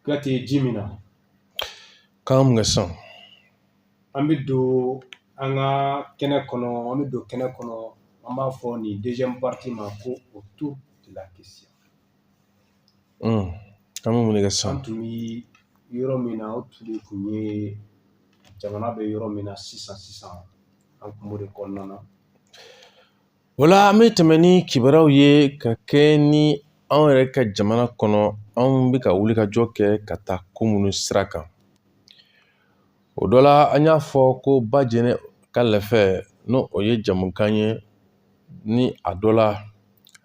Kati Jimina. Kam nga san. Amido anga kene kono, amido kene kono, amba foni deuxième partie ma ko autour de la question. Kam nga san. Antumi yoro mina otuli kunye jamana be yoro mina 600 an kumure konnana. Wala ame temeni kibaraw ye ka kɛ ni an yɛrɛ ka jamana kɔnɔ an bɛ ka wuli ka jɔ kɛ ka taa ko minnu sira kan. O dɔ la an y'a fɔ ko ba jɛnɛ ka lɛfɛ no o ye jamukan ye ni a dɔ la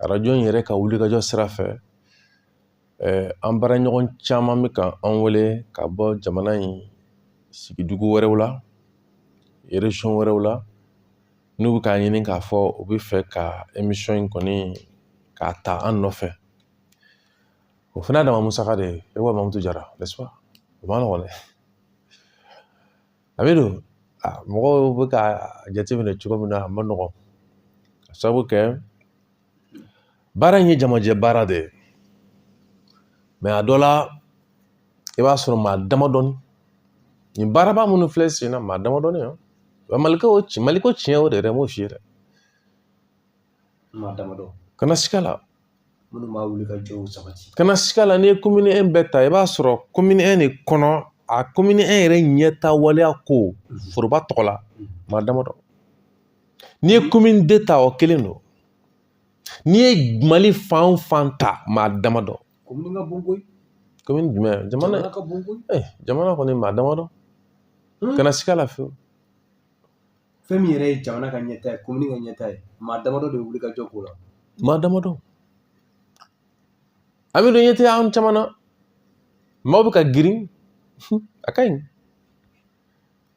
arajo in yɛrɛ ka wuli ka jɔ sira fɛ an baara ɲɔgɔn caman bɛ ka an wele ka bɔ jamana in sigidugu wɛrɛw la région wɛrɛw la n'u bɛ k'a ɲini k'a fɔ u bɛ fɛ ka émission in kɔni k'a ta an nɔfɛ o fana dama musaka de ye e wa Mamutu Jara n'est-ce pas o ma nɔgɔn dɛ a bɛ don mɔgɔw bɛ ka jateminɛ cogo min na a ma nɔgɔn ka sababu kɛ baara in ye jamajɛ baara de ye mais a dɔ la i b'a sɔrɔ maa damadɔni nin baaraba minnu filɛ sen na maa damadɔni Maliko tiɲɛ o de yɛrɛ m'o f'i ye dɛ maa damadɔ kana siga la minnu b'a wuli ka jɔw sabati kana siga la n'i ye commune 1 bɛɛ ta i b'a sɔrɔ commune 1 de kɔnɔ a commune 1 yɛrɛ ɲɛta waleya ko foroba tɔgɔ la maa damadɔ n'i ye commune 2 ta o kelen don n'i ye Mali fan o fan ta maa damadɔ commune ka bon koyi commune jumɛn jamana ka bon koyi jamana kɔni maa damadɔ kana siga la fiyewu fɛn min yɛrɛ ye jamana ka ɲɛta ye commune ka ɲɛta ye maa damadɔ de wuli ka jɔ k'o la maa damadɔ Amidu ɲɛ tɛ an caman na maaw bɛ ka girin a ka ɲi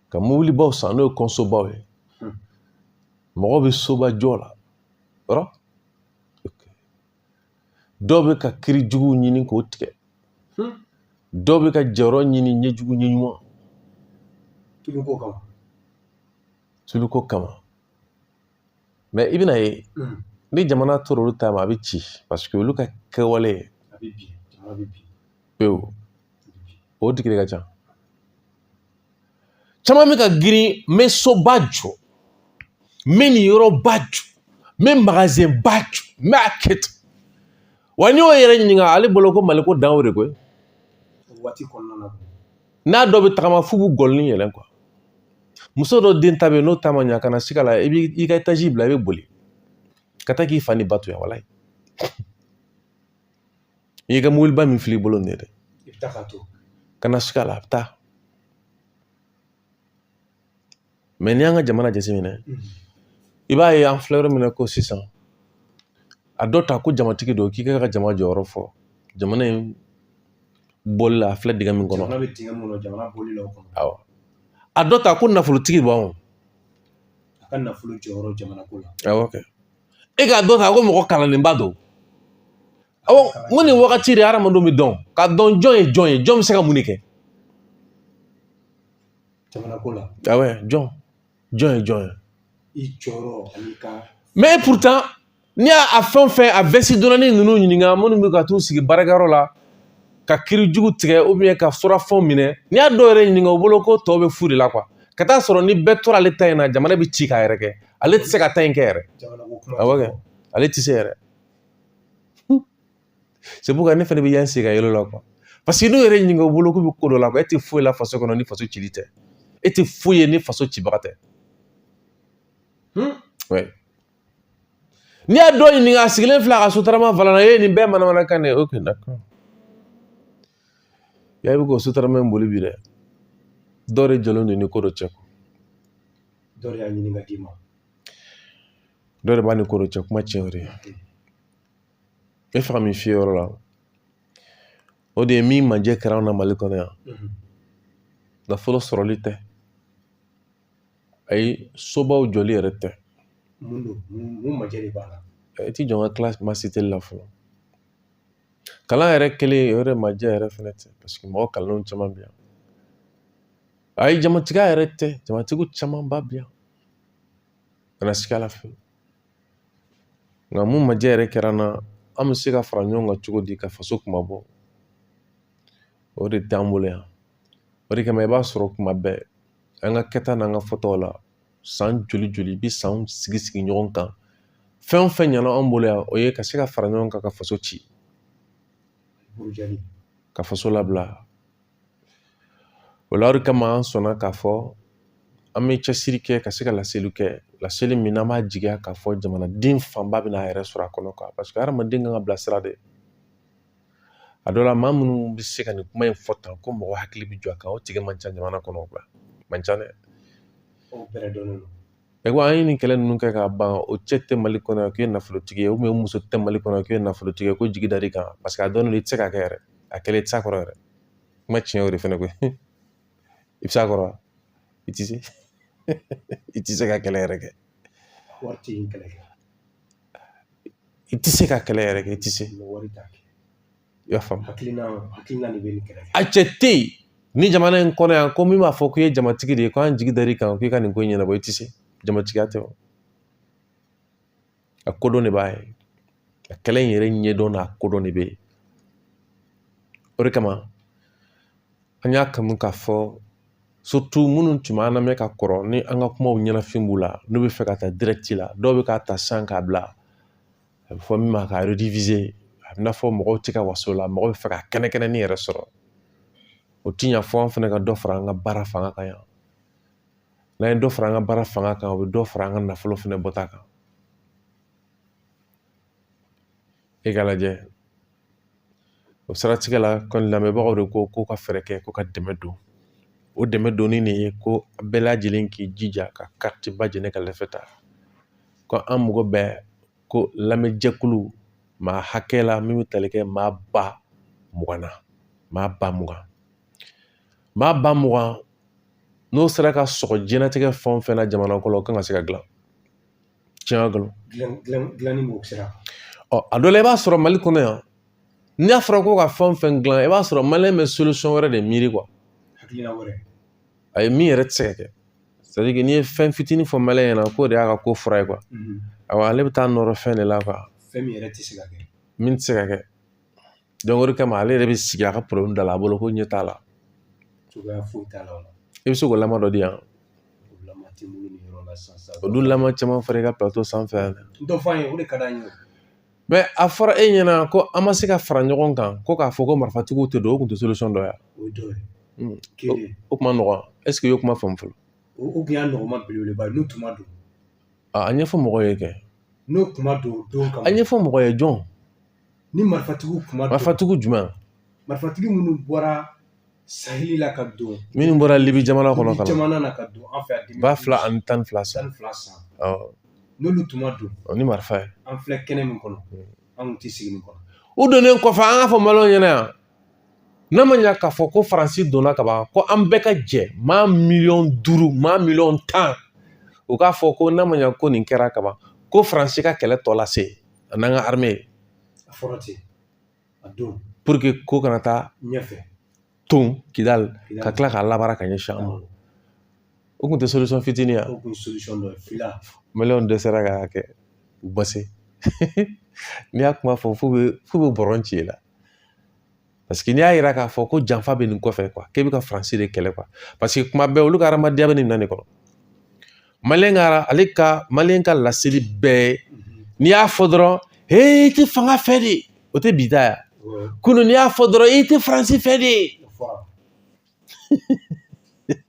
ka mobilibaw san n'o ye kɔnsobaw ye mɔgɔw bɛ soba jɔ la yɔrɔ dɔw bɛ ka kiri juguw ɲini k'o tigɛ dɔw bɛ ka jɔyɔrɔ ɲini ɲɛjugu ɲɛɲuman tuluko kama mais i bɛna ye ni jamana tora olu ta ma a bɛ ci parce que olu ka kɛwale pewu o tigi de ka ca caman bɛ ka girin n bɛ soba jɔ n bɛ nin yɔrɔba jɔ n bɛ magasin ba jɔ n bɛ a kɛ ten wa n'i y'o yɛrɛ ɲininka ale bolo ko Maliko dan y'o de koyi n'a dɔ bɛ tagama f'u b'u gɔlɔni yɛlɛn quoi muso dɔ den ta bɛ yen n'o ta ma ɲa kana siga la i b'i ka étage bila i bɛ boli ka taa k'i fa ni ba to yan walayi i y'i ka mobiliba min fili i bolo nin ye dɛ kana siga la a bɛ taa mais n'i y'an ka jamana jateminɛ i b'a ye an filɛ yɔrɔ min na ko sisan a dɔ ta ko jamatigi don k'i ka jama jɔyɔrɔ fɔ jamana in bɔli la a filɛ dingɛ min kɔnɔ awɔ a dɔ ta ko nafolotigi b'anw a ka nafolo jɔyɔrɔ jamana ko la awɔ kɛ e k'a dɔ ta ko mɔgɔ kalaninba don awɔ n ko nin wagati de hadamadenw bɛ dɔn ka dɔn jɔn ye jɔn ye jɔn bɛ se ka mun de kɛ jamana ko la awɔ jɔn ye jɔn ye i jɔyɔrɔ ani ka mais pourtant n'i y'a fɛn o fɛn a vɛsi dɔnni ninnu ɲininka minnu bɛ ka t'u sigi baarakɛyɔrɔ la ka kiri jugu tigɛ ou bien ka surafɛnw minɛ n'i y'a dɔw yɛrɛ ɲininka u bolo ko tɔw bɛ fu de la quoi ka taa sɔrɔ ni bɛɛ tora ale ta in na jamana bɛ ci k'a yɛrɛ kɛ ale tɛ se ka ta in kɛ yɛrɛ awɔ kɛ ale tɛ se yɛrɛ c'est pourquoi ne fana bɛ yan sigi ka yɛlɛ o la quoi parce que n'u yɛrɛ ɲininka u bolo k'u bɛ ko dɔ la quoi e tɛ foyi la faso kɔnɔ ni faso cili tɛ e tɛ foyi ye ni faso cibaga tɛ n'i y'a dɔ ɲininka a sigilen filɛ a ka sotarama falana e nin bɛɛ manamanakan de ok d'accord ya i bɛ k'o sotarama in boli bi dɛ dɔw de jɔlen don ni ko dɔ cɛ dɔw de y'a ɲini ka d'i ma dɔw de b'a ni ko dɔ cɛ kuma tiɲɛ o de ye e fɛ ka min f'i ye yɔrɔ la o de ye min manjɛ kɛra anw na Mali kɔnɔ yan nafolo sɔrɔli tɛ ayi sobaw jɔli yɛrɛ tɛ mun manjɛ de b'a la i ti jɔ n ka classe ma cité la fɔlɔ kalan yɛrɛ kelen o yɛrɛ manjɛ yɛrɛ fɛnɛ tɛ parce que mɔgɔ kalanlenw caman bɛ yan ayi jamatigiya yɛrɛ tɛ jamatigiw caman ba bɛ yan kana siga la fiyewu nka mun manjɛ yɛrɛ kɛra n na an bɛ se ka fara ɲɔgɔn kan cogo di ka faso kuma bɔ o de t'an bolo yan. O de kama i b'a sɔrɔ kuma bɛɛ an ka kɛta n'an ka fɔtaw la san joli i bi sanw sigi ɲɔgɔn kan. Fɛn o fɛn ɲɛna an bolo yan o ye ka se ka fara ɲɔgɔn kan ka faso ci, ka faso labila. O la o de kama an sɔnna k'a fɔ an bɛ cɛsiri kɛ ka se ka laseli kɛ, laseli min n'an b'a jigiya k'a fɔ jamanaden fanba bɛna a yɛrɛ sɔrɔ a kɔnɔ quoi. Parce que hadamaden kan ka bila sira de. A dɔ la maa minnu bɛ se ka nin kuma in fɔ tan ko mɔgɔ hakili bɛ jɔ a kan o tigi man ca jamana kɔnɔ quoi, man ca dɛ. Ko an ye nin kɛlɛ ninnu kɛ k'a ban o cɛ tɛ Mali kɔnɔ yan k'e ye nafolotigi ye o muso tɛ Mali kɔnɔ yan k'e ye nafolotigi ye ko jigi da l'i kan parce que a dɔnnen don i tɛ se k'a kɛ yɛrɛ, a kɛlen i tɛ se a kɔrɔ yɛrɛ. Kuma tiɲɛ o de fɛnɛ koyi. I bɛ se a kɔrɔ wa? I tɛ se. I tɛ se ka kɛlɛ yɛrɛ kɛ. I tɛ se ka kɛlɛ yɛrɛ kɛ, i tɛ se. I y'a faamu. A cɛ tɛ yen ni jamana in kɔnɔ yan ko min b'a fɔ k'i ye jamatigi de ye ko an jigi da l'i kan k'i ka nin ko in ɲɛnabɔ i tɛ se. Jamatigiya tɛ o. A kodɔn de b'a ye. A kɛlɛ in yɛrɛ ɲɛdɔn n'a kodɔn de bɛ yen. O de kama an y'a kanu k'a fɔ surtout minnu tun b'an lamɛn ka kɔrɔ ni an ka kumaw ɲɛnafin b'u la n'u bɛ fɛ ka taa direct la dɔw bɛ k'a ta san k'a bila a bɛ fɔ min ma ka rediviser a bɛ n'a fɔ mɔgɔw tɛ ka waso la mɔgɔw bɛ fɛ ka kɛnɛ yɛrɛ sɔrɔ o ti ɲa fɔ an fana ka dɔ fara an ka baara fanga kan yan n'an ye dɔ fara an ka baara fanga kan o bɛ dɔ fara an ka nafolo fana bɔta kan e ka lajɛ o siratigɛ la kɔni lamɛnbagaw de ko k'u ka fɛɛrɛ kɛ k'u ka dɛmɛ don o dɛmɛ donni de ye ko bɛɛ lajɛlen k'i jija ka carte ba jɛnɛ ka lɛfɛ ta ko an mago bɛ ko lamɛnjɛkulu maa hakɛ la min bɛ tali kɛ maa ba 20 na maa ba 20 n'o sera ka sɔgɔ diɲɛlatigɛ fɛn o fɛn na jamana kɔnɔ o kan ka se ka dilan tiɲɛ galon dilanni b'o sira a dɔ la i b'a sɔrɔ Mali kɔnɔ yan n'a fɔra ko ka fɛn o fɛn dilan i b'a sɔrɔ maliyɛn bɛ solution wɛrɛ de miiri quoi a ye min yɛrɛ tɛ se ka kɛ c'est à dire que n'i ye fɛn fitinin fɔ maliyɛn ɲɛna k'o de y'a ka ko fura ye quoi awɔ ale bɛ taa nɔrɔ fɛn de la quoi fɛn min yɛrɛ tɛ se ka kɛ min tɛ se ka kɛ donc o de kama ale yɛrɛ bɛ sigi a ka problème da la a bolo ko ɲɛ t'a la cogoya foyi t'a la i bɛ se k'o lama dɔ di yan o dun lama caman fɔra i ka plateau sanfɛ yan dɔ fɔ an ye o de ka d'an ye mais a fɔra e ɲɛna ko an ma se ka fara ɲɔgɔn kan ko k'a fɔ ko marifatigiw tɛ don o tun tɛ solution dɔ ye o kuma nɔgɔn est ce que i y'o kuma faamu fɔlɔ o tun y'a nɔgɔma belebeleba ye n'o tun ma don a ɲɛfɔ mɔgɔw ye kɛ n'o kuma don don kama a ɲɛfɔ mɔgɔ ye jɔn ni marifatigiw kuma don marifatigiw jumɛn marifatigi minnu bɔra saheli la ka don minnu bɔra libi jamana kɔnɔ ka jamana na ka don an fɛ yan 2012 san n'olu tun ma don ni marifa ye an filɛ kɛnɛ min kɔnɔ an tɛ sigi nin kɔnɔ u donnen kɔfɛ an k'a fɔ maliyɛnw ɲɛna yan n'a ma ɲɛ k'a fɔ ko faransi donna ka ban ko an bɛɛ ka jɛ maa 5,000,000 maa 10,000,000 u k'a fɔ ko n'a ma ɲɛ ko nin kɛra ka ban ko faransi ka kɛlɛ tɔ lase a n'an ka armée a fɔra ten a don pour que ko kana taa ɲɛfɛ ton Kidal ka tila k'a labara ka ɲɛsin an ma o tun tɛ solution fitinin ya o tun ye solution dɔ ye fila maliyɛnw dɛsɛra k'a kɛ u base n'i y'a kuma fɔ f'u bɛ bɔrɔn ci i la parce que n'i y'a yira k'a fɔ ko janfa bɛ nin kɔfɛ quoi k'e bɛ ka faransi de kɛlɛ quoi parce que kuma bɛɛ olu ka hadamadenya bɛ nin minɛn de kɔnɔ maliyɛn ka laseli bɛɛ n'i y'a fɔ dɔrɔn i tɛ fanga fɛ de o tɛ bi ta ya kunun n'i y'a fɔ dɔrɔn i tɛ faransi fɛ de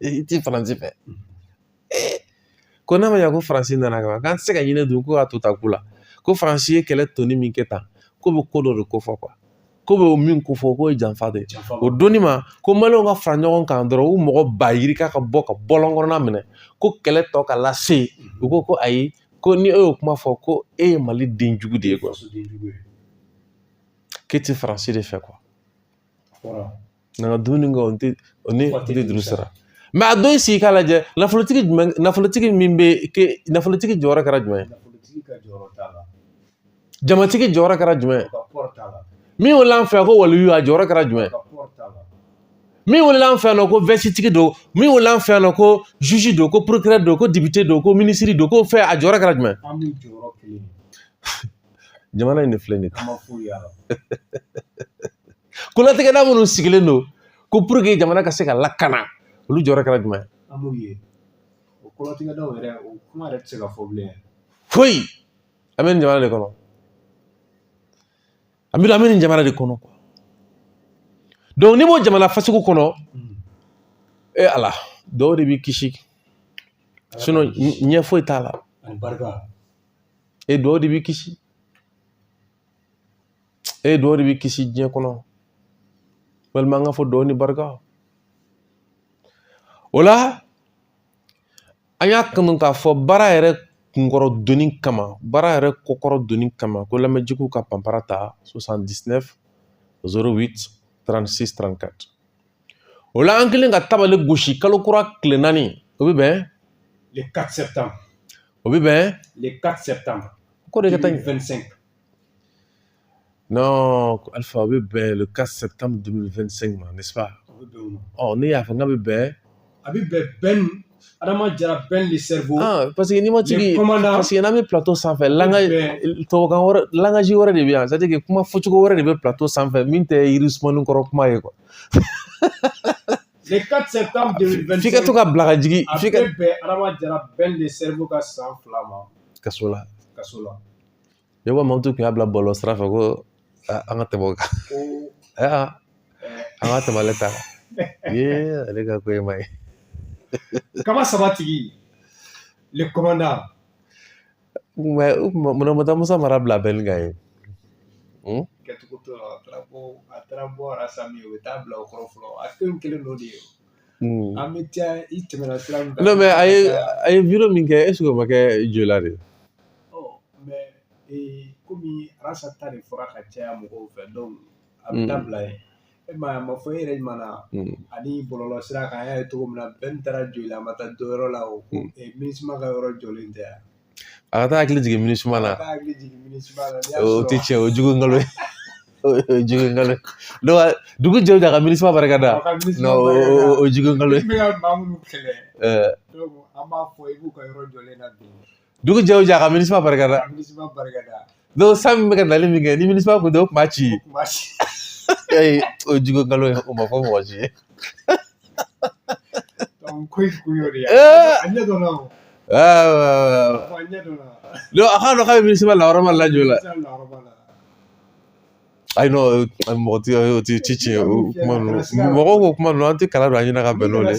i tɛ faransi fɛ ko n'a ma ɲɛ ko faransi nana ka ban k'an tɛ se ka ɲinɛ don ko k'a to ta ku la ko faransi ye kɛlɛ toni min kɛ tan ko bɛ ko dɔ de kofɔ quoi ko bɛ o min kofɔ k'o ye janfa de ye o donni ma ko maliyɛnw ka fara ɲɔgɔn kan dɔrɔn u mɔgɔ ba yiri k'a ka bɔ ka bɔlɔn kɔnɔna minɛ ko kɛlɛ tɔ ka lase u ko ayi ko ni e y'o kuma fɔ ko e ye Mali den jugu de ye quoi k'e tɛ faransi de fɛ quoi nka ka dumuni kɛ o ni duuru sara mais a dɔ i sigi k'a lajɛ nafolotigi min bɛ nafolotigi jɔyɔrɔ kɛra jumɛn ye jamatigi jɔyɔrɔ kɛra jumɛn ye min wulila an fɛ yan ko waliyu a jɔyɔrɔ kɛra jumɛn ye min wulila an fɛ yan ko vɛsitigi don min wulila an fɛ yan ko juge don ko procureur don ko député don ko ministre don ko fɛn a jɔyɔrɔ kɛra jumɛn jamana in de filɛ nin ye kolatigɛda minnu sigilen don ko pour que jamana ka se ka lakana olu jɔyɔrɔ kɛra jumɛn an m'u ye o kɔrɔtigɛdaw yɛrɛ o kuma yɛrɛ tɛ se ka fɔ bilen foyi an bɛ nin jamana de kɔnɔ an bɛ nin jamana de kɔnɔ donc ni m'o jamana fasugu kɔnɔ ala dɔw de b'i kisi sinon ɲɛ foyi t'a la ani barika dɔw de b'i kisi dɔw de b'i kisi diɲɛ kɔnɔ walima an ka fɔ dɔw ni barika o la an y'a kanu k'a fɔ baara yɛrɛ kunkɔrɔ donni kama baara yɛrɛ kɔkɔrɔ donni kama ko lamɛnjɛkulu ka panpara ta 79 08 36 34 o la an kɛlen ka tabale gosi kalo kura tile 4 o bɛ bɛn le 4 septembre o bɛ bɛn le 4 septembre ko de ka taa 2025 non Alpha o bɛ bɛn le 4 septembre 2025 ma n'est-ce pas ne y'a fɔ n k'a bɛ bɛn a bɛ bɛn Ben Adama Jara Ben le cerveau parce que n'i ma tigi parce que n'an bɛ plateau sanfɛ tubabukan wɛrɛ langage wɛrɛ de bɛ yan c'est à dire que kuma fɔcogo wɛrɛ de bɛ plateau sanfɛ min tɛ yiri sumani kɔrɔ kuma ye quoi le 4 septembre 2025 f'i ka to ka bila ka jigin a bɛ bɛn Adama Jara Ben le cerveau ka san 2 ma kaso la ne ko Mamutu tun y'a bila bɔlɔlɔ sira fɛ ko an ka tɛmɛ o kan an ka tɛmɛ ale ta kan ale ka ko ye ma ye Kaba Sabatigi le commandant mais mun ma taa Musa Mara bila bɛn kan ye kɛcogo to a taara bɔ Arasami o bɛ taa bila o kɔrɔ fɔlɔ a fɛn kelen dɔ de ye an bɛ taa i tɛmɛna sira min kan non mais a ye vidéo min kɛ est ce que o ma kɛ joli la de mais komi Arasa ta de fɔra ka caya mɔgɔw fɛ donc a bɛ taa bila yen a ma fɔ e yɛrɛ ɲuman ani bɔlɔlɔ sira kan an y'a ye cogo min na bɛn taara joli la a ma taa dɔ yɔrɔ la o minisima ka yɔrɔ jɔlen tɛ yan a ka taa hakili jigin minisima la o tɛ tiɲɛ o jugu nkalon o jugu nkalon dugu jɛw de ka minisima barika da non o jugu nkalon bɛ ka maa minnu kɛlɛ donc an b'a fɔ i b'u ka yɔrɔ jɔlen na bi dugu jɛw de ka minisima barika da donc san min bɛ ka nali min kɛ ni minisima kun tɛ o tun b'a ci o jugu nkalon o ma fɔ mɔgɔ si ye donc ko in kun y'o de ye a ɲɛ dɔnna o a ɲɛ dɔnna donc a k'a dɔn k'a bɛ minisima la ma lajɔ la ayi non mɔgɔ o tɛ ci tiɲɛ o kuma ninnu mɔgɔw ko kuma ninnu an tɛ kala don an ɲɛna ka bɛn n'o de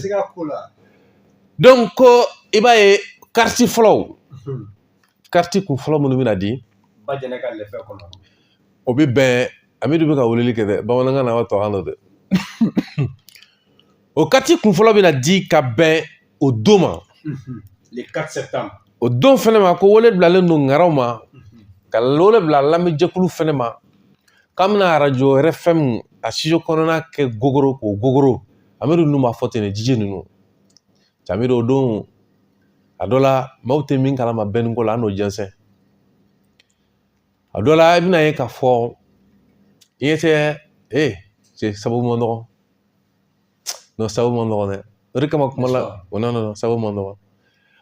donc ko i b'a ye carte fɔlɔw carte kun fɔlɔ minnu bɛna di Bajɛnɛ ka lɛfɛ kɔnɔ o bɛ bɛn Amidu bɛ ka weleli kɛ dɛ bamanankan na wa tɔkan dɔ dɛ o carte kun fɔlɔ bɛna di ka bɛn o don ma le 4 septembre o don fɛnɛ ma ko wele bilalen don ŋaraw ma ka wele bila lamɛnjɛkulu fɛnɛ ma k'an bɛna arajo RFM a studio kɔnɔna kɛ gogoro k'o gogoro Amidu ninnu b'a fɔ ten de DJ ninnu Amidu o don a dɔ la maaw tɛ min kalama bɛnni ko la an n'o jɛnsɛn a dɔ la i bɛna ye k'a fɔ i ɲɛ tɛ sababu ma nɔgɔn non sababu ma nɔgɔn dɛ o de kama kuma la non sababu ma nɔgɔn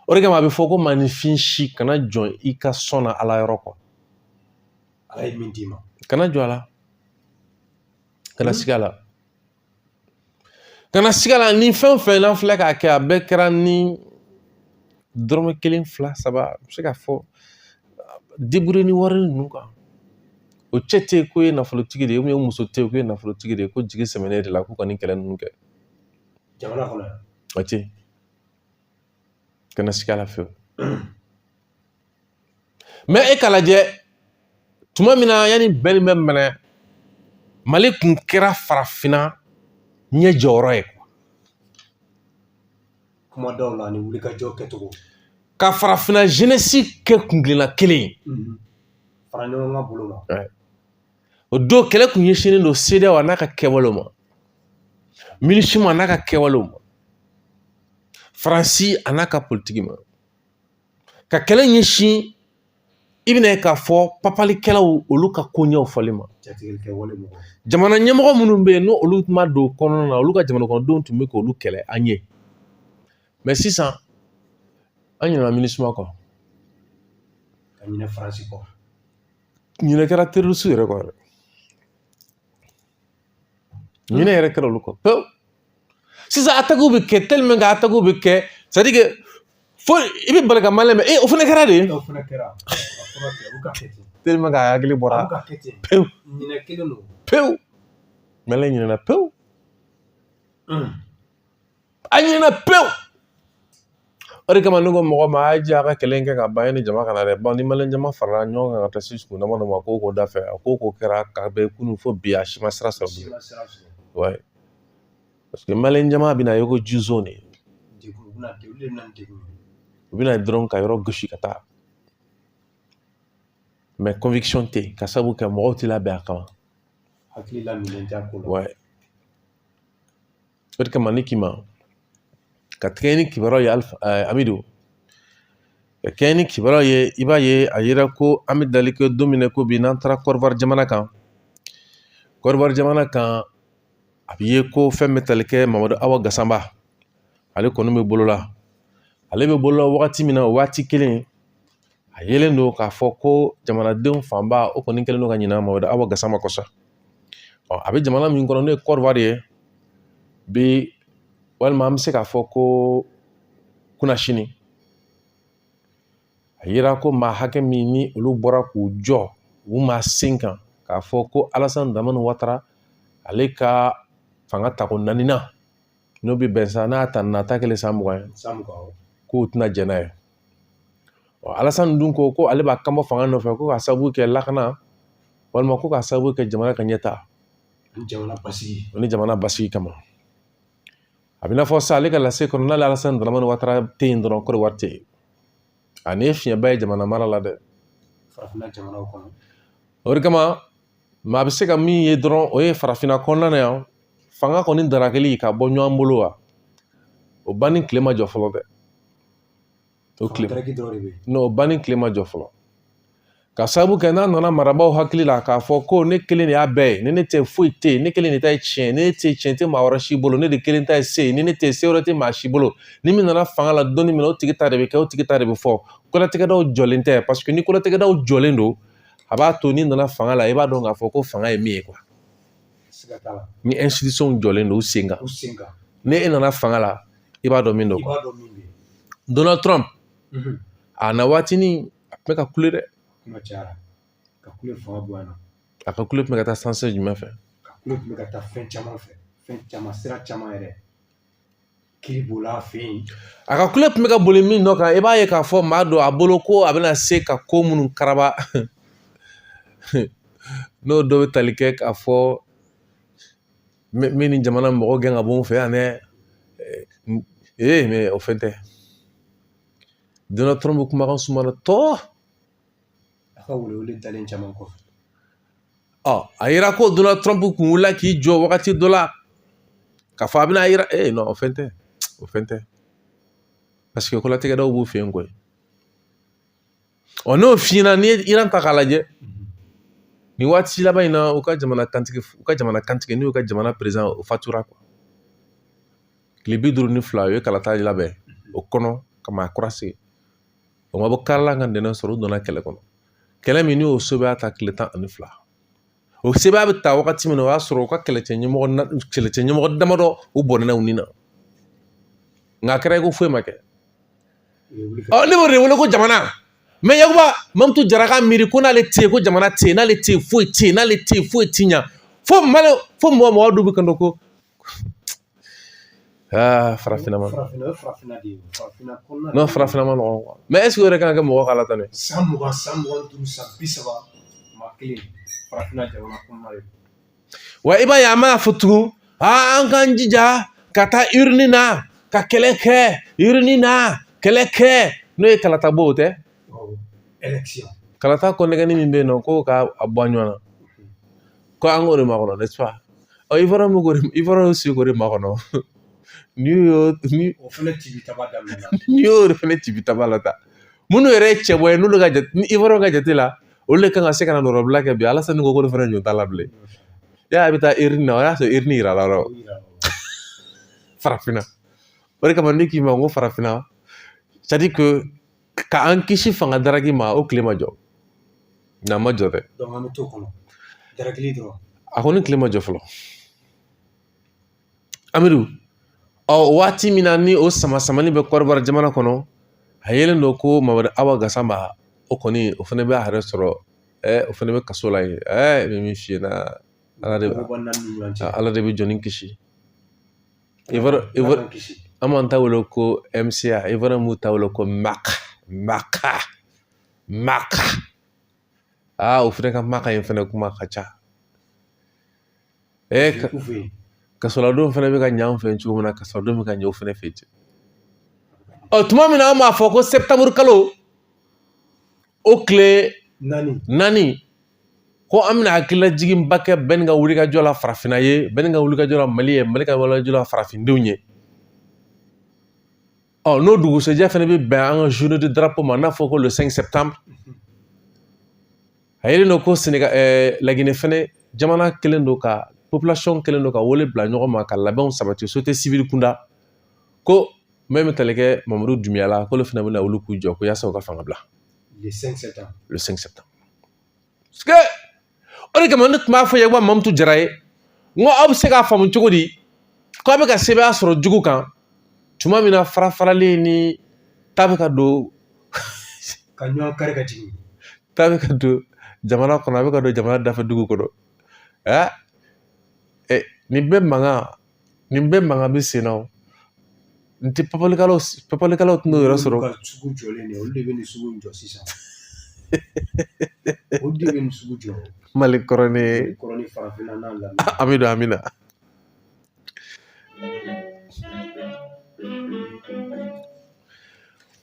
o de kama a bɛ fɔ ko maanifin si kana jɔn i ka sɔn na Ala yɔrɔ kɔ Ala ye min d'i ma kana jɔ a la kana sigi a la kana sigi a la ni fɛn o fɛn n'an filɛ k'a kɛ a bɛɛ kɛra ni dɔrɔmɛ 1 2 3 a bɛ se ka fɔ débrouiller ni wari ninnu kan o cɛ tɛ yen ko ye nafolotigi de ye ou muso tɛ yen ko ye nafolotigi de ye ko jigi sɛmɛnen de la k'u ka nin kɛlɛ ninnu kɛ jamana kɔnɔ yan o tɛ yen kana sigi a la fiyewu mais e k'a lajɛ tuma min na yanni bɛnni bɛ minɛ Mali kun kɛra farafinna ɲɛ jɔyɔrɔ ye kuma dɔw la ani wulikajɔ kɛcogo ka farafinna jeunesse kɛ kungilenna kelen ye fara ɲɔgɔn ka bolo ma o don kɛlɛ kun ɲɛsinnen don CEDEAO a n'a ka kɛwalew ma MINUSMA a n'a ka kɛwalew ma Faransi a n'a ka politiki ma ka kɛlɛ ɲɛsin i bɛna ye k'a fɔ papalikɛlaw olu ka koɲɛw fɔli ma jamana ɲɛmɔgɔ minnu bɛ yen n'o olu ma don kɔnɔna na olu ka jamana kɔnɔdenw tun bɛ k'olu kɛlɛ an ye mais sisan an ɲinɛna MINUSMA kɔ ka ɲinɛ Faransi kɔ ɲinɛ kɛra terroriste yɛrɛ kɔ yɛrɛ ɲinɛ yɛrɛ kɛra olu kɔ pewu sisan attaque bɛ kɛ tellement que attaque bɛ kɛ c'est à dire que fo i bɛ bali ka maliyɛn mɛn o fana kɛra de. o fana kɛra a fɔra ten u ka kɛ ten tellement que a hakili bɔra a bɛ ka kɛ ten pewu ɲinɛ kelen don pewu maliyɛn ɲinɛna pewu a ɲinɛna pewu. O de kama ne ko mɔgɔ ma a ye diya a ka kɛlɛ in kɛ ka ban ni jama kana dɛ bon ni maliyɛn jama farala ɲɔgɔn kan ka taa se sugu dama dɔ ma ko k'o da fɛ a ko k'o kɛra ka bɛn kunun fo bi a si ma sira sɔrɔ bilen ouais parce que maliyɛn jama bɛna ye ko ju zone de u bɛna dɔrɔn ka yɔrɔ gosi ka taa mais conviction tɛ yen ka sababu kɛ mɔgɔw tɛ labɛn a kama ouais o de kama ne k'i ma ka kɛɲɛ ni kibaruyaw ye Amidu ka kɛɲɛ ni kibaruyaw ye i b'a ye a yera ko an bɛ dali kɛ don min na ko bi n'an taara Côte d'Ivoire jamana kan Côte d'Ivoire jamana kan a bɛ ye ko fɛn bɛ tali kɛ Mamadu Awa Gasamba ale kɔni bɛ bolola ale bɛ bolola wagati min na o waati kelen a yelen don k'a fɔ ko jamanadenw fanba o kɔni kɛlen don ka ɲina Mamadu Awa Gasamba kɔsɔ a bɛ jamana min kɔnɔ n'o ye Côte d'Ivoire ye bi walima an bɛ se k'a fɔ ko kunasini a yera ko maa hakɛ min ni olu bɔra k'u jɔ u maa sen kan k'a fɔ ko Alassane Dramane Ouattara ale ka fanga tako 4nan n'o bɛ bɛn sa n'a ta nata kelen san 20 ye k'o tɛna jɛn n'a ye Alassane dun ko ale b'a kanbɔ fanga nɔfɛ ko ka sababu kɛ lakana walima ko ka sababu kɛ jamana ka ɲɛta ni jamana basigi kama a bɛ n'a fɔ sa ale ka lase kɔnɔ n'ale Alassane Dramane Ouattara tɛ yen dɔrɔn Côte d'Ivoire tɛ yen a ni ye fiɲɛba ye jamana mara la dɛ o de kama maa bɛ se ka min ye dɔrɔn o ye farafinna kɔnɔna na yan fanga kɔni darakɛli ka bɔ ɲɔgɔn bolo wa o banni tile ma jɔ fɔlɔ dɛ o banni tile ma jɔ fɔlɔ ka sababu kɛ n'a nana marabaaw hakili la k'a fɔ ko ne kelen de y'a bɛɛ ye ni ne tɛ foyi tɛ yen ne kelen de ta ye tiɲɛ ni ne tɛ tiɲɛ tɛ maa wɛrɛ si bolo ne de kelen ta ye se ye ni ne tɛ se wɛrɛ tɛ maa si bolo ni min nana fanga la dɔnni min na o tigi ta de bɛ kɛ o tigi ta de bɛ fɔ kɔrɔtɛgɛdaw jɔlen tɛ parce que ni kɔrɔtɛgɛdaw jɔlen don a b'a to ni nana fanga la i b'a dɔn k'a fɔ ko fanga ye min ye quoi ni institution jɔlen don u sen kan ni e nana fanga la i b'a dɔn min don quoi Donald Trump a na waatinin a tun bɛ ka kule dɛ a ka kule tun bɛ ka taa sanse jumɛn fɛ ka kule tun bɛ ka taa fɛn caman fɛ fɛn caman sira caman yɛrɛ kiri b'ola a fɛ yen a ka kule tun bɛ ka boli min nɔ kan i b'a ye k'a fɔ maa dɔ a bolo ko a bɛna se ka ko minnu karaba n'o dɔ bɛ tali kɛ k'a fɔ min ni jamana mɔgɔ gɛn ka bɔ n fɛ yan dɛ mais o fɛn tɛ Donald Trump bɛ kumakan sumana tɔ a ka wele dalen caman kɔfɛ a yira ko Donald Trump kun wulila k'i jɔ wagati dɔ la k'a fɔ a bɛna yira non o fɛn tɛ parce que kɔlatigɛdaw b'u fɛ yen koyi n'o fiyɛna n'i ye Iran ta k'a lajɛ nin waati laban in na u ka jamana kantigi n'u ka jamana président o fatura quoi tile 52 u ye kalata labɛn o kɔnɔ ka maa kura sigi o ma bɔ karila ka dɛnɛn sɔrɔ u donna kɛlɛ kɔnɔ kɛlɛ min n'o sɛbɛya ta tile 12 o sɛbɛya bɛ ta wagati min na o y'a sɔrɔ u ka kɛlɛcɛ ɲɛmɔgɔ damadɔ u bɔnɛna u ni na nka a kɛra i ko foyi ma kɛ ne b'o de wele ko jamana mais Yakuba Mamutu Jara ka miiri ko n'ale tɛ yen ko jamana tɛ yen n'ale tɛ yen foyi tɛ yen n'ale tɛ yen foyi tɛ ɲa fo mɔgɔ dɔw bɛ kan dɔ ko farafinna ma nɔgɔn quoi mais est ce que o yɛrɛ kan ka kɛ mɔgɔ ka ala ta ne san 20 san 25 san 30 maa kelen farafinna jamana kɔnɔna de wa i b'a ye an b'a fɔ tugun an k'an jija ka taa urne na ka kɛlɛ kɛ urne na kɛlɛ kɛ n'o ye kalata bɔ o tɛ kalata ko nɛgɛni min bɛ yen nɔ ko ka bɔ ɲɔgɔn na ko an k'o de makɔnɔ n'est-ce pas Ivoire si k'o de makɔnɔ n'i y'o de fɛnɛ ci bi taba la ta minnu yɛrɛ ye cɛbɔ ye n'olu ka jate ni Ivoire ka jate la olu de kan ka se ka na nɔrɔbila kɛ bi Alassane ko de fɛnɛ ɲɔ t'a la bilen y'a bɛ taa urne na o y'a sɔrɔ urne yira la yɔrɔ farafinna o de kama ne k'i ma ko farafinna c'est à dire que ka an kisi fanga daraki ma o tile ma jɔ nka a ma jɔ dɛ donc an bɛ to kɔnɔ darakili dɔrɔn a ko ni tile ma jɔ fɔlɔ Amidu waati min na ni o sama-samani bɛ Côte d'Ivoire jamana kɔnɔ a yelen don ko Mamadu Awa Gassama o kɔni o fana bɛ a yɛrɛ sɔrɔ o fana bɛ kaso la yen n bɛ min f'i ɲɛna Ala de bɛ jɔnni kisi an m'an ta wele ko MCA Ivoire m'u ta wele ko Maka o fana ka Maka in fana kuma ka ca kasoladenw fana bɛ ka ɲɛ an fɛ cogo min na kasoladenw bɛ ka ɲɛ o fana fɛ ten tuma min na an b'a fɔ ko septembre kalo o tile 4 ko an bɛna hakililajigin ba kɛ bɛɛ ni ka wulikajɔ la farafinna ye bɛɛ ni ka wulikajɔ la Mali ye Mali ka wulikajɔ la farafindenw ye n'o dugusɛjɛ fana bɛ bɛn an ka journée du drapeau ma n'a fɔ ko le 5 septembre a yelen don ko Laginɛ fana jamana kelen don ka population kelen don ka wele bila ɲɔgɔn ma ka labɛnw sabati société civile kunda ko min bɛ tali kɛ Mamadu Dunbiya la k'olu fana bɛna wuli k'u jɔ ko yaasa u ka fanga bila le 5 septembre o de kama ne tun b'a fɔ Yakuba Mamutu Jara ye n ko aw bɛ se k'a faamu cogo di ko aw bɛ ka sɛbɛnya sɔrɔ jugu kan tuma min na farafaralen ni ta bɛ ka don ka ɲɔgɔn kari ka jigin ta bɛ ka don jamana kɔnɔ a bɛ ka don jamana dafɛ dugu kɔnɔ nin bɛɛ mankan bɛ sen na n tɛ papalikalaw tun n'o yɛrɛ sɔrɔ ka sugu jɔlen de olu de bɛ nin sugu in jɔ sisan olu de bɛ nin sugu jɔ Mali kɔrɔni farafinna n'a lamɛn amina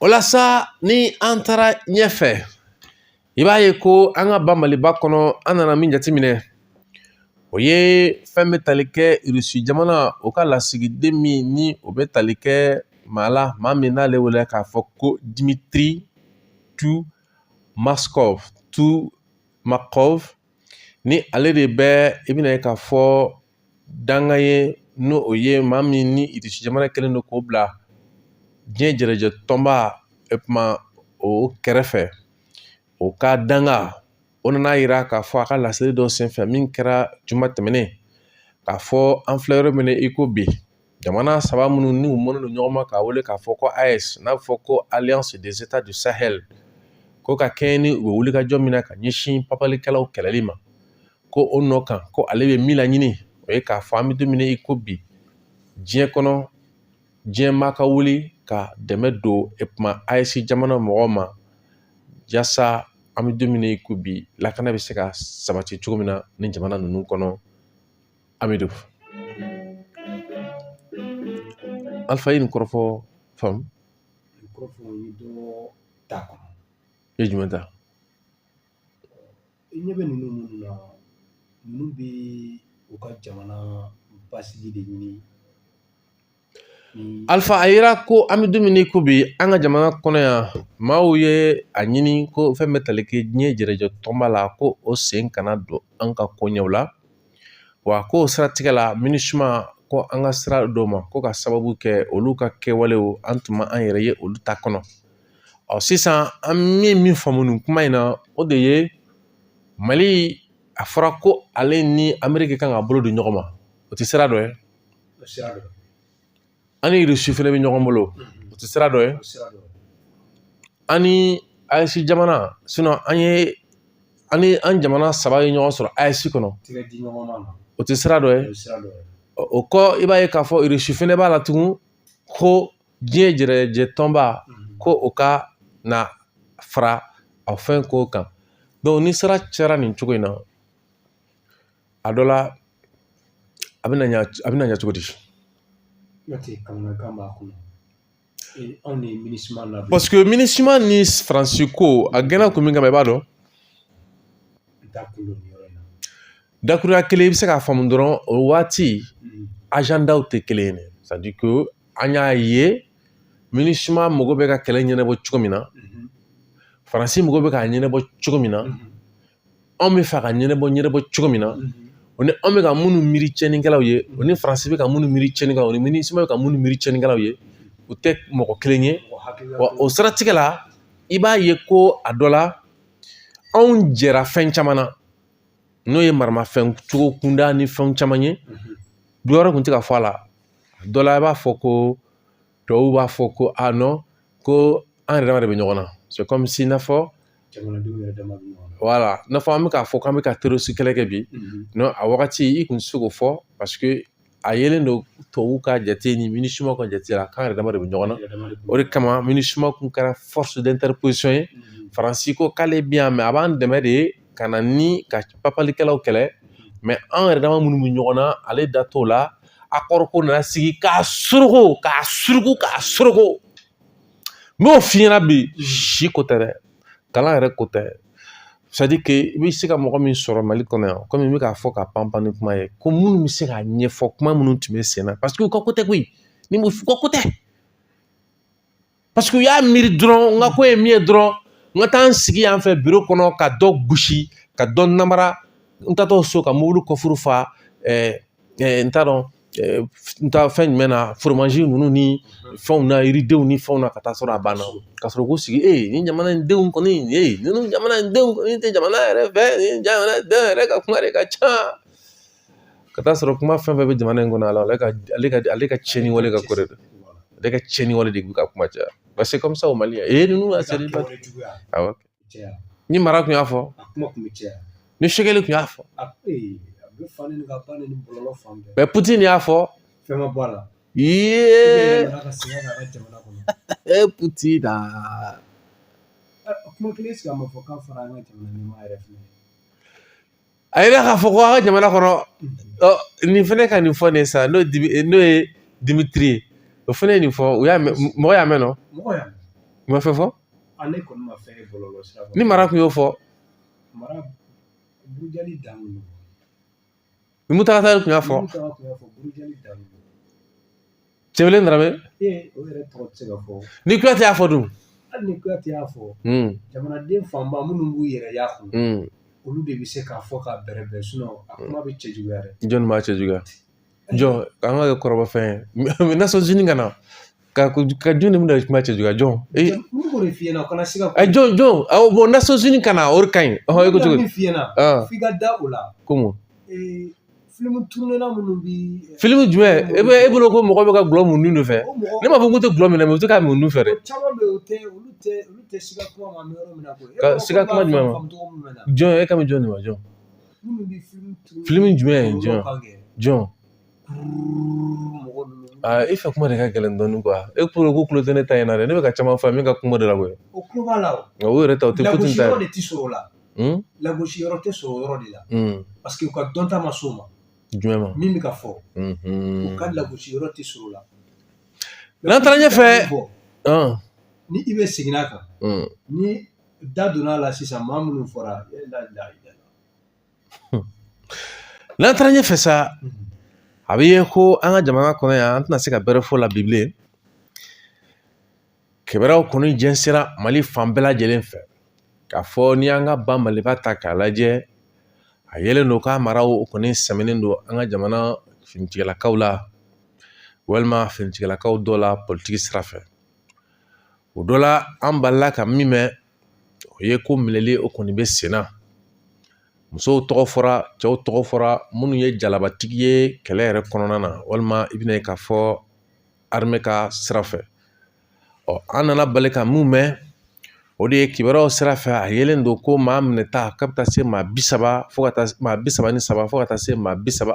o la sa ni an taara ɲɛfɛ i b'a ye ko an ka ba Maliba kɔnɔ an nana min jateminɛ o ye fɛn bɛ tali kɛ Rusi jamana o ka lasigiden min ni o bɛ tali kɛ maa min n'ale wele k'a fɔ ko Dimitri Tumakov ni ale de bɛ i bɛna ye k'a fɔ danga ye n'o o ye maa min ni Rusi jamana kelen don k'o bila diɲɛ jɛrɛjɛ tɔnba o kɛrɛfɛ o ka danga o nana yira k'a fɔ a ka laseli dɔ senfɛ min kɛra juma tɛmɛnen k'a fɔ an filɛ yɔrɔ min i ko bi jamana 3 minnu ni u mɔnen don ɲɔgɔn ma k'a wele k'a fɔ ko AES n'a bɛ fɔ ko Alliance des États du Sahel ko ka kɛɲɛ ni u bɛ wulikajɔ min na ka ɲɛsin papalikɛlaw kɛlɛli ma ko o nɔ kan ko ale bɛ min laɲini o ye k'a fɔ an bɛ don min i ko bi diɲɛ kɔnɔ diɲɛ maa ka wuli ka dɛmɛ don AES jamana mɔgɔw ma yaasa an bɛ don min i ko bi lakana bɛ se ka sabati cogo min na ni jamana ninnu kɔnɔ Amidou Alpha ye nin kɔrɔfɔ faamu nin kɔrɔfɔ ye dɔ t'a kɔnɔ i ye jumɛn ta i ɲɛ bɛ ninnu minnu na ninnu bɛ u ka jamana basigi de ɲini Alpha a yira ko an bɛ don min i ko bi an ka jamana kɔnɔ yan maaw ye a ɲini ko fɛn bɛ tali kɛ diɲɛ jɛrɛjɛ tɔnba la ko o sen kana don an ka koɲɛw la wa ko o siratigɛ la MINUSMA ko an ka sira dɔw ma ko ka sababu kɛ olu ka kɛwalew an tun ma an yɛrɛ ye olu ta kɔnɔ sisan an min faamu nin kuma in na o de ye Mali a fɔra ko ale ni Ameriki kan ka bolo don ɲɔgɔn ma o tɛ sira dɔ ye an ni Rusi fana bɛ ɲɔgɔn bolo o tɛ sira dɔ ye an ni AES jamana sinon an jamana 3 ye ɲɔgɔn sɔrɔ AES kɔnɔ o tɛ sira dɔ ye o kɔ i b'a ye k'a fɔ Rusi fana b'a la tugun ko diɲɛ jɛrɛjɛ tɔnba ko o ka na fara a fɛn ko kan donc ni sira cɛra nin cogo in na a dɔ la a bɛna ɲɛ cogo di parce que MINUSMA ni Faransi ko a gɛnna kun min kama i b'a dɔn dakuruya kelen i bɛ se k'a faamu dɔrɔn o waati agendaw tɛ kelen ye c'est à dire que an y'a ye MINUSMA mago bɛ ka kɛlɛ ɲɛnabɔ cogo min na Faransi mago bɛ k'a ɲɛnabɔ cogo min na anw bɛ fɛ ka ɲɛnabɔ cogo min na o ni anw bɛ ka minnu miiri tiɲɛnikɛlaw ye o ni Faransi bɛ ka minnu miiri tiɲɛnikɛlaw o ni MINUSMA bɛ ka minnu miiri tiɲɛnikɛlaw ye u tɛ mɔgɔ kelen ye wa o siratigɛ la i b'a ye ko a dɔ la anw jɛra fɛn caman na n'o ye maramafɛn cogo kunda ni fɛn caman ye du wɛrɛ tun tɛ ka fɔ a la dɔ la i b'a fɔ ko tɔw b'a fɔ ko non ko an yɛrɛ dama de bɛ ɲɔgɔn na c'est comme si n'a fɔ voilà n'a fɔ an bɛ k'a fɔ k'an bɛ ka terroriste kɛlɛ kɛ bi non a wagati i kun tɛ se k'o fɔ parce que a yelen don tubabuw ka jate ni MINUSMA ka jate la k'an yɛrɛ dama de bɛ ɲɔgɔn na o de kama MINUSMA kun kɛra force d'interposition ye Faransi ko k'ale bɛ yan mais a b'an dɛmɛ de ka na ni ka papalikɛlaw kɛlɛ mais an yɛrɛ dama minnu bɛ ɲɔgɔn na ale da t'o la accord ko nana sigi k'a suruku n b'o f'i ɲɛna bi si ko tɛ dɛ kalan yɛrɛ ko tɛ c'est à dire que i bɛ se ka mɔgɔ min sɔrɔ Mali kɔnɔ yan komi n bɛ k'a fɔ ka panpan ni kuma ye ko minnu bɛ se k'a ɲɛfɔ kuma minnu tun bɛ sen na parce que u ka ko tɛ koyi ni m'o fɔ u ka ko tɛ parce que u y'a miiri dɔrɔn n ka ko ye min ye dɔrɔn n ka taa n sigi yan fɛ bureau kɔnɔ ka dɔ gosi ka dɔ namara n taatɔ so ka mobili kɔfuru fa n t'a dɔn n ta fɛn jumɛn na foromazi ninnu ni fɛnw na yiridenw ni fɛnw na ka taa sɔrɔ a banna ka sɔrɔ k'u sigi ni jamana in denw kɔni ninnu jamana in denw kɔni tɛ jamana yɛrɛ fɛ ni jamana denw yɛrɛ ka kuma de ka ca ka taa sɔrɔ kuma fɛn fɛn bɛ jamana in kɔnɔ ale ka tiɲɛni wale ka ko de don ale ka tiɲɛni wale de bɛ ka kuma caya parce que comme ça au Mali ninnu ka seri ba awɔ ni mara tun y'a fɔ ni Sekeli tun y'a fɔ mais Poutine y'a fɔ Poutine a yɛrɛ k'a fɔ ko an ka jamana kɔnɔ nin fana ka nin fɔ ne sa n'o ye Dimitri ye o fana ye nin fɔ mɔgɔ y'a mɛn nɔ u ma fɛn fɔ ni mara tun y'o fɔ ni Mutakatare tun y'a fɔ Cɛbilen Darame ni Kuyatɛ y'a fɔ dun jamanaden fanba minnu b'u yɛrɛ y'a kɔnɔ olu de bɛ se k'a fɔ k'a bɛrɛbɛn sinon a kuma bɛ cɛ juguya dɛ jɔn b'a cɛ juguya jɔn an ka kɛ kɔrɔbɔ fɛn ye Nations Unies ka na ka jɔn de bɛna kuma cɛ juguya jɔn mun k'o de f'i ɲɛna o kana se ka jɔn bon Nations Unies ka na o de ka ɲi e ko cogo min f'i ɲɛna f'i ka da o la comment film tournéla minnu bi film jumɛn e bolo ko mɔgɔ bɛ ka gulɔ mun nun fɛ ne m'a fɔ ko tɛ gulɔ minɛ mais u tɛ k'a mun nun fɛ dɛ caman bɛ olu tɛ siga kuma ma yɔrɔ min na koyi ka siga kuma jumɛn ma jɔn e ka mi jɔn de ma jɔn film jumɛn jɔn i fɛ kuma de ka gɛlɛn dɔɔnin quoi e kulo ko kulo tɛ ne ta in na dɛ ne bɛ ka caman fɔ min ka kuma de la koyi o kulo b'a la o yɛrɛ ta o tɛ Poutine ta ye lagosi yɔrɔ de tɛ sɔrɔ o la lagosi yɔrɔ tɛ sɔrɔ o yɔrɔ de la parce que u ka dɔnta ma s'o ma jumɛn ma min bɛ ka fɔ u ka lagosi yɔrɔ tɛ sɔrɔ o la n'an taara ɲɛfɛ ni i bɛ segin a kan ni da donna la sisan maa minnu fɔra n'an taara ɲɛfɛ sa a bɛ ye ko an ka jamana kɔnɔ yan an tɛna se ka bɛrɛ fɔ la bi bilen kibaruyaw kɔni jɛnsɛra Mali fan bɛɛ lajɛlen fɛ k'a fɔ ni an ka ba Maliba ta k'a lajɛ a yɛlɛn don k'a maraw kɔni sɛmɛnen don an ka jamana finitigilakaw la walima finitigilakaw dɔ la politiki sira fɛ o dɔ la an balila ka min mɛn o ye ko minɛli o kɔni bɛ sen na musow tɔgɔ fɔra cɛw tɔgɔ fɔra minnu ye jalabatigi ye kɛlɛ yɛrɛ kɔnɔna na walima i bɛna ye k'a fɔ armée ka sira fɛ an nana bali ka mun mɛn o de ye kibaruyaw sira fɛ a yelen don ko maa minɛta k'a bɛ taa se maa 30 fo ka taa maa 33 fo ka taa se maa 37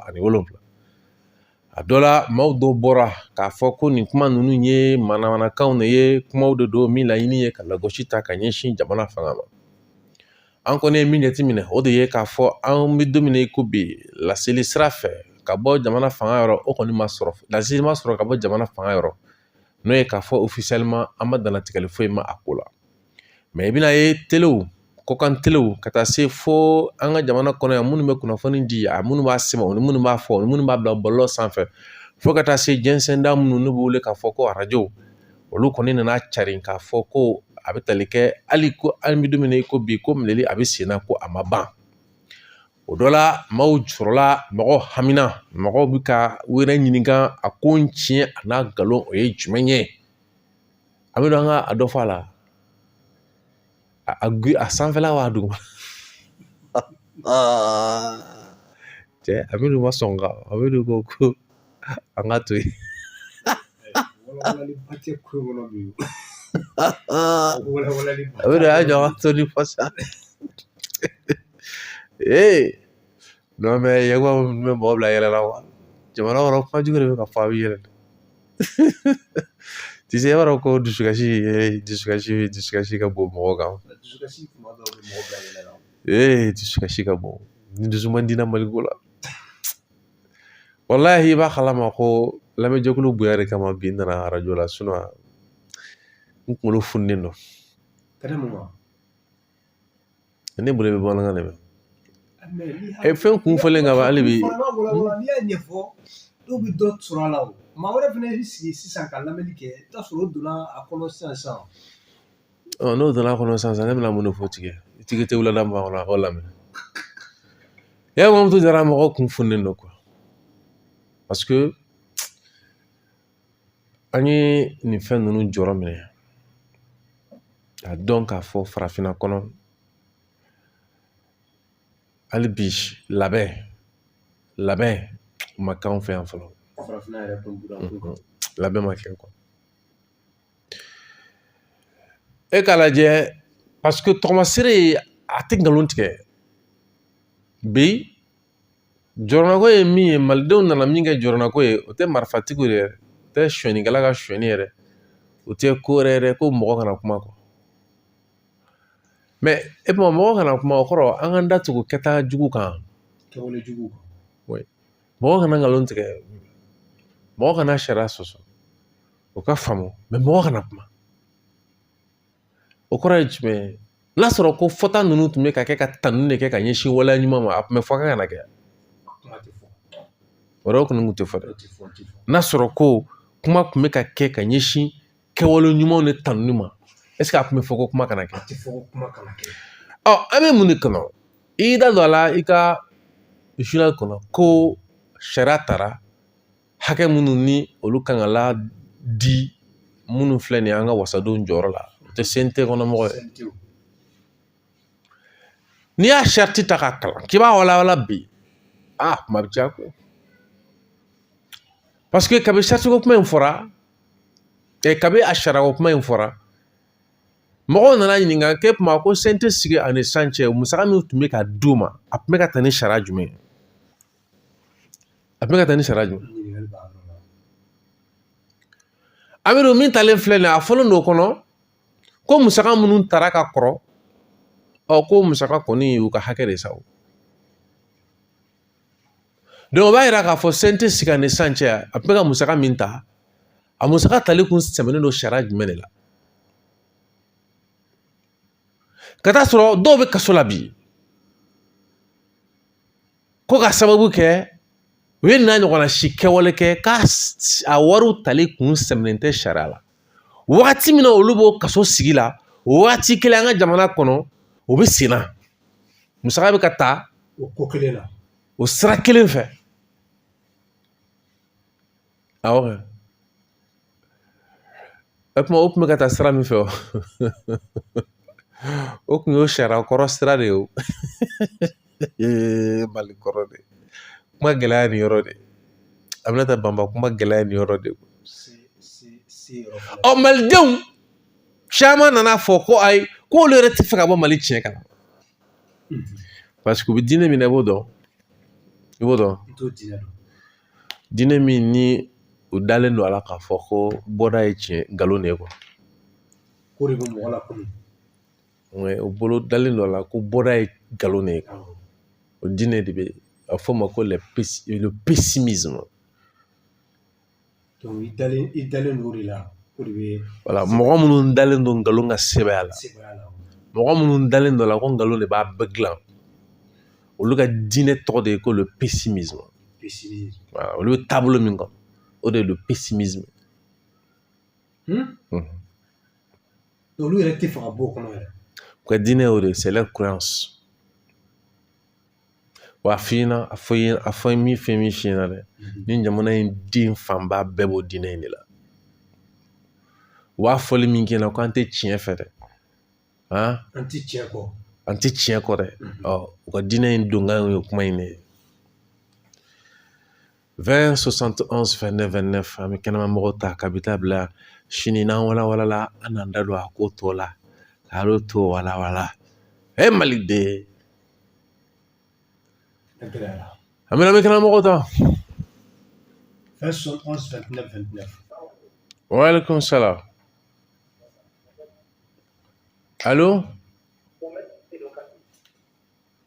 a dɔ la maaw dɔw bɔra k'a fɔ ko nin kuma ninnu ye manamanakanw de ye kumaw de don min laɲini ye ka lagosi ta ka ɲɛsin jamana fanga ma an kɔni ye min jateminɛ o de ye k'a fɔ an bɛ don min na i ko bi laseli sira fɛ ka bɔ jamana fanga yɔrɔ o kɔni ma sɔrɔ laseli ma sɔrɔ ka bɔ jamana fanga yɔrɔ n'o ye k'a fɔ officiellement an ma danatigɛli foyi ma a ko la mais i bɛna ye telew kɔkan telew ka taa se fo an ka jamana kɔnɔ yan minnu bɛ kunnafoni di a minnu b'a sɛbɛn o ni minnu b'a fɔ o ni minnu b'a bila bɔlɔlɔ sanfɛ fo ka taa se jɛnsɛnda minnu ne bɛ wele k'a fɔ ko arajo olu kɔni nana carin k'a fɔ ko a bɛ tali kɛ hali ko an bɛ don min na i ko bi ko minɛli a bɛ sen na ko a ma ban o dɔ la maaw sɔrɔla mɔgɔw hamina mɔgɔw bɛ ka wɛrɛ ɲininka a ko n tiɲɛ a n'a nkalon o ye jumɛn ye an bɛ don an ka a dɔ fɔ a la a sanfɛla wa duguma cɛ a bɛ ma sɔn ka a bɛ ko an ka to yen walali batte ko ngono bi walali a bɛ a ɲɔgɔn to ni fasa non mais yɛgɛ min bɛ mɔgɔ bila yɛlɛ la wa jamana kɔnɔ kuma jugu de bɛ ka fɔ a bɛ yɛlɛ tu sais i b'a dɔn ko dusukasi ka bon mɔgɔ kan dusukasi ka bon ni dusu man di na Maliko la wallahi i b'a kalama ko lamɛnjɛkulu bonya de kama bi n nana arajo la sinon n kunkolo fununen don ne bolo bɛ bamanankan de mɛn fɛn kun fɔlen ka ban hali bi n'i y'a ɲɛfɔ dɔw bɛ dɔ sɔrɔ a la o maa wɛrɛ fana bɛ sigi sisan ka lamɛnni kɛ i t'a sɔrɔ o donna a kɔnɔ sisan n'o donna a kɔnɔ sisan ne bɛna mun de fɔ tigi tɛ wulada min kɔnɔ a k'o lamɛn e mɔmuso jara mɔgɔ kun fununen don quoi parce que an ye nin fɛn ninnu jɔrɔ minɛ a dɔn k'a fɔ farafinna kɔnɔ hali bi labɛn ma k'anw fɛ yan fɔlɔ labɛn ma kɛ quoi e k'a lajɛ parce que tɔgɔmasere a tɛ nkalon tigɛ bi jɔrɔnako ye min ye malidenw nana min kɛ jɔrɔnako ye o tɛ marifatigiw yɛrɛ o tɛ sonyɛnikɛla ka sonyɛni yɛrɛ o tɛ ko wɛrɛ yɛrɛ ko mɔgɔ kana kuma quoi mais mɔgɔ kana kuma o kɔrɔ an k'an da tugu kɛta jugu kan mɔgɔ kana nkalon tigɛ mɔgɔ kana sariya sɔsɔ o ka faamu mais mɔgɔ kana kuma o kɔrɔ ye jumɛn ye n'a sɔrɔ ko fɔta ninnu tun bɛ ka kɛ ka tanu de kɛ ka ɲɛsin waleya ɲuman ma a tun bɛ fɔ ka kana kɛ o yɔrɔ kɔni tun tɛ fɔ dɛ n'a sɔrɔ ko kuma tun bɛ ka kɛ ka ɲɛsin kɛwale ɲumanw de tanuni ma est ce que a tun bɛ fɔ ko kuma kana kɛ an bɛ mun de kɔnɔ i da don a la i ka journal kɔnɔ ko sariya taara hakɛ minnu ni olu kan ka la di minnu filɛ nin ye an ka wasadenw jɔyɔrɔ la o tɛ CNT kɔnɔmɔgɔ ye n'i y'a sariti ta k'a kalan k'i b'a walawala bi kuma bɛ caya koyi parce que kabi sariti ko kuma in fɔra kabi a sariya ko kuma in fɔra mɔgɔw nana ɲininka k'e kuma ko CNT sigi ani san cɛ musaka min tun bɛ ka d'u ma a tun bɛ ka taa ni sariya jumɛn ye a tun bɛ ka taa ni sariya jumɛn amiru min talen filɛ nin ye a fɔlen don o kɔnɔ ko musaka minnu tara ka kɔrɔ ko musaka kɔni y'u ka hakɛ de sa o donc o b'a yira k'a fɔ CNT sigi ani san cɛ a tun bɛ ka musaka min ta a musaka tali kun sɛmɛnen don sariya jumɛn de la ka taa sɔrɔ dɔw bɛ kaso la bi ko ka sababu kɛ u ye n'a ɲɔgɔnna si kɛwale kɛ k'a wariw tali kun sɛmɛnen tɛ sariya la wagati min na olu b'o kaso sigi la o wagati kelen an ka jamana kɔnɔ o bɛ sen na musaka bɛ ka ta o ko kelen na o sira kelen fɛ awɔ kɛ kuma o tun bɛ ka taa sira min fɛ o tun y'o sariya kɔrɔ sira de ye o mali kɔrɔ de kuma gɛlɛya nin yɔrɔ de Aminata Banba kuma gɛlɛya nin yɔrɔ de malidenw caman nana fɔ ko ayi ko olu yɛrɛ tɛ fɛ ka bɔ Mali tiɲɛ kan parce que u bɛ diinɛ min na i b'o dɔn diinɛ min ni u dalen don a la k'a fɔ ko bɔda ye tiɲɛ nkalon de ye quoi o bolo dalen don a la ko bɔda ye nkalon de ye o diinɛ de bɛ a fɔ o ma ko le pessimisme donc i dalen don o de la voilà mɔgɔ minnu dalen don nkalon ka sɛbɛya la mɔgɔ minnu dalen don a la ko nkalon de b'a bɛɛ dilan olu ka diinɛ tɔgɔ de ye ko le pessimisme voilà olu bɛ taabolo min kan o de ye le pessimisme olu yɛrɛ tɛ fɛ ka bɔ o kɔnɔ yɛrɛ u ka diinɛ o de c'est leur croyance wa a fɔ min fɛn min f'i ɲɛna dɛ ni jamana in den fanba bɛɛ b'o diinɛ in de la u b'a fɔli min kɛ na ko an tɛ tiɲɛ fɛ dɛ an tɛ tiɲɛ kɔ dɛ u ka diinɛ in donkan ye kuma in de ye 20 71 29 29 an bɛ kɛnɛmamɔgɔw ta ka bi taa bila sini n'an walawalala an n'an da don a ko tɔ la k'ale to walawala maliden an bɛ kɛnɛmamɔgɔw ta 20 71 29 29 waaleykum salam allo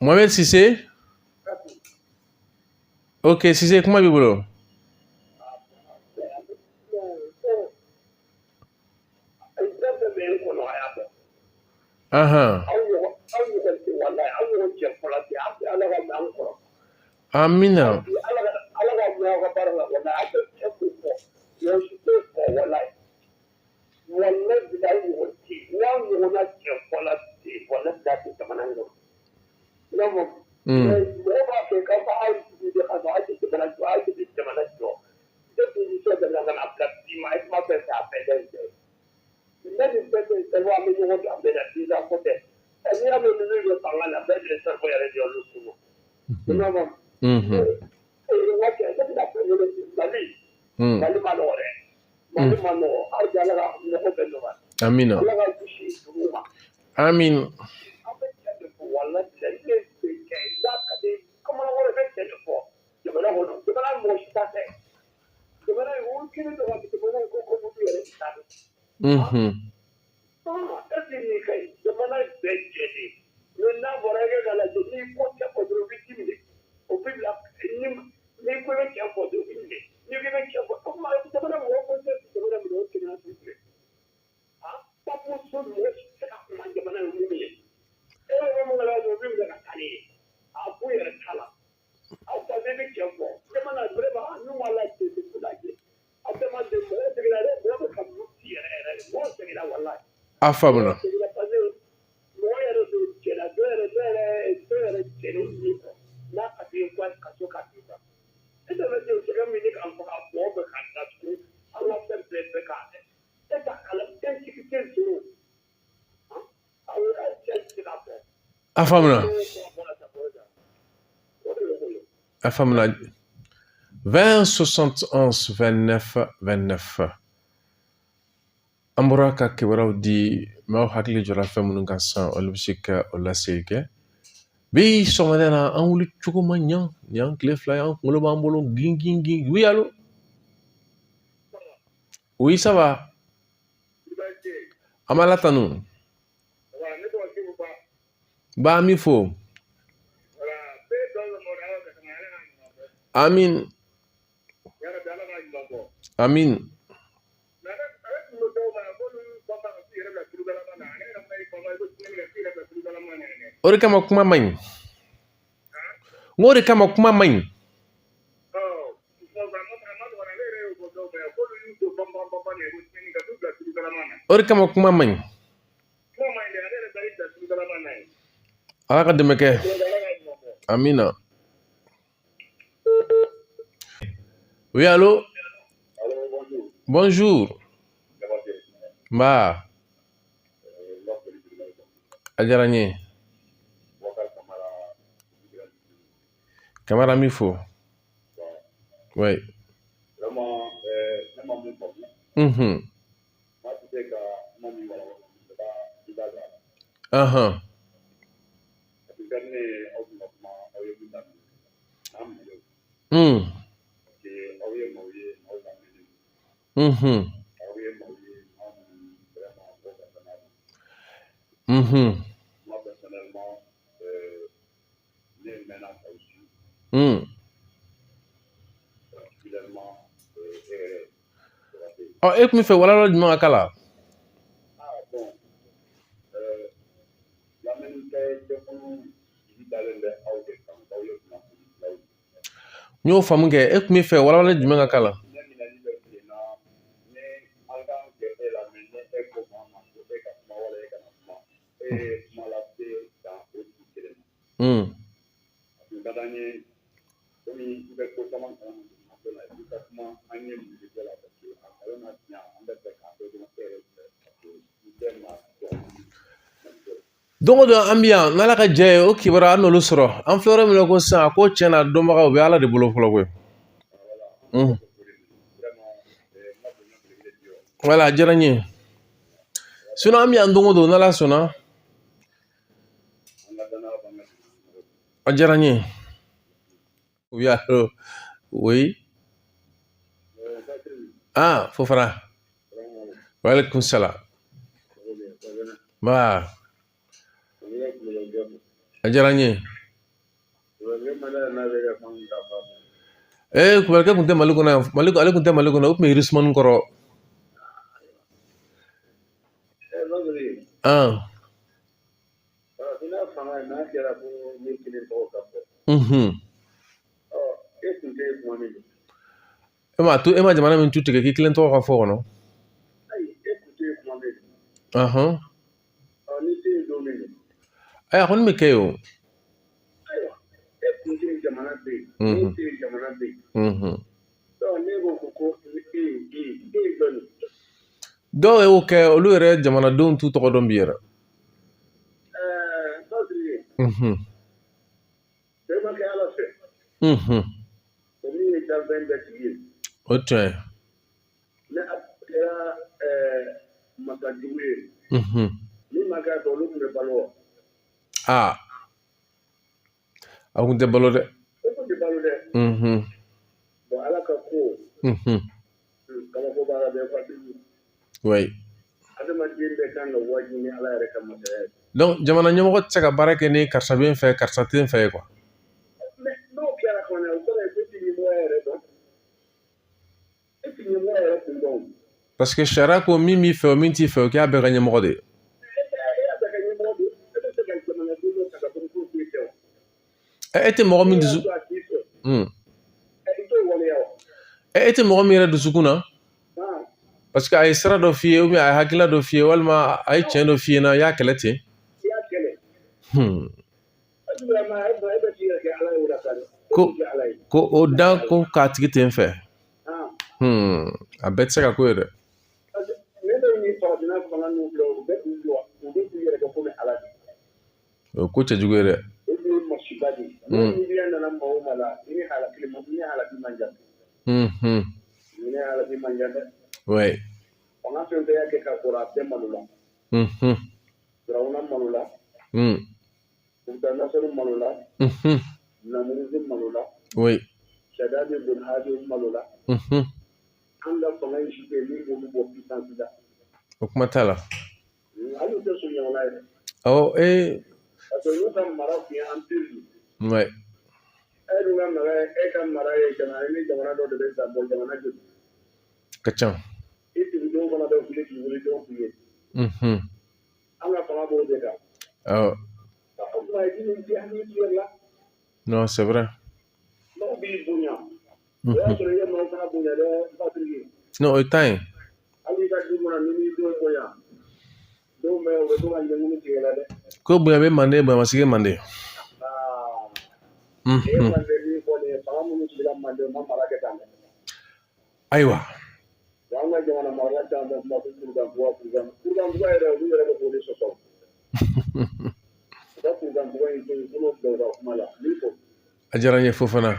Mohamed Cissé ok Cissé kuma b'i bolo amina amina amin a faamuna a faamuna 20 71 29 29 an bɔra ka kibaruyaw di maaw hakili jɔra fɛn minnu kan san olu bɛ se ka o laseli kɛ bi sɔgɔmada na an wuli cogo ma ɲan ni y'an tile fila ye an kunkolo b'an bolo gin oui allo oui ça va an b'a latanu ba an b'i fo amin amin o de kama kuma man ɲi o de kama kuma man ɲi o de kama kuma man ɲi ala ka dɛmɛ kɛ amina oui allo bonjour nba a diyara n ye Camara mi fo oui e kun bɛ fɛ walawala jumɛn ka k'a la n y'o faamu kɛ e kun bɛ fɛ walawala jumɛn ka k'a la don o don an bɛ yan n'ala ka jɛ ye o kibaruya an n'olu sɔrɔ an filɛ yɔrɔ min na ko sisan a ko tiɲɛna dɔnbagaw o bɛ ala de bolo fɔlɔ koyi Voilà, diyara n ye. Sinon an bɛ yan don o don n'Ala sɔnna. A diyara n ye. Oui, allo. Oui. Ah, Fofana. Wa alaikum salam. Ba. A diyara n ye. Kubarikɛ kun tɛ Mali kɔnɔ yan. Ale kun tɛ Mali kɔnɔ, o kun bɛ Irisumani kɔrɔ. E ma jamana min tu tigɛ k'i kelen tɔgɔ ka fɔ kɔnɔ. A kɔni bɛ kɛ o. Dɔw y'o kɛ olu yɛrɛ jamanadenw t'u tɔgɔ dɔn bi yɛrɛ. O tiɲɛ. A kun tɛ balo dɛ. Oui. Donc jamana ɲɛmɔgɔ tɛ se ka baara kɛ ni karisa bɛ n fɛ karisa tɛ n fɛ quoi. Parce que sariya ko min b'i fɛ o min t'i fɛ o k'a bɛɛ ka ɲɛmɔgɔ de ye. E tɛ mɔgɔ min dusu. E tɛ mɔgɔ min yɛrɛ dusukun na. Parce que a ye sira dɔ f'i ye ou bien a ye hakilila dɔ f'i ye walima a ye tiɲɛ dɔ f'i ye na i y'a kɛlɛ ten. Ko o da ko k'a tigi tɛ n fɛ. A bɛɛ tɛ se ka k'o ye dɛ. O ko cɛjugu ye dɛ. Oui. Oui. O kuma t'a la. Awɔ Ouais. Ka ca. Non, c'est vrai. Non, o ye temps ye. Ko bonya bɛ Mande bonyamasigi Mande. Ayiwa. A diyara n ye Fofana.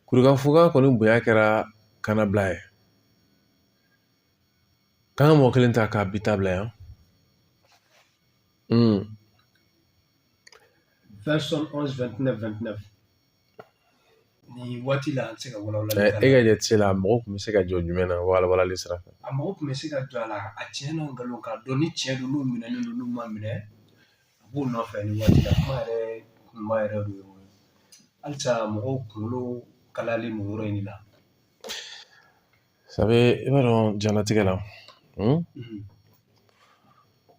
Kurukanfuga kɔni bonya kɛra kanabila ye. K'an ka mɔgɔ kelen ta k'a bi ta bila yan. Version 11:29. Ni waati la an tɛ se ka walawala. E ka jate la mɔgɔ tun bɛ se ka jɔ jumɛn na walawalali sira fɛ? A mɔgɔ tun bɛ se ka jɔ a la a tiɲɛ na nkalon k'a dɔn ni tiɲɛ don n'u minɛnen don n'u ma minɛ a b'u nɔfɛ ni waati la kuma yɛrɛ kunba yɛrɛ de y'o ye. Halisa mɔgɔw kunkolo kalalen don yɔrɔ in la. Sabu i b'a dɔn diɲɛlatigɛ la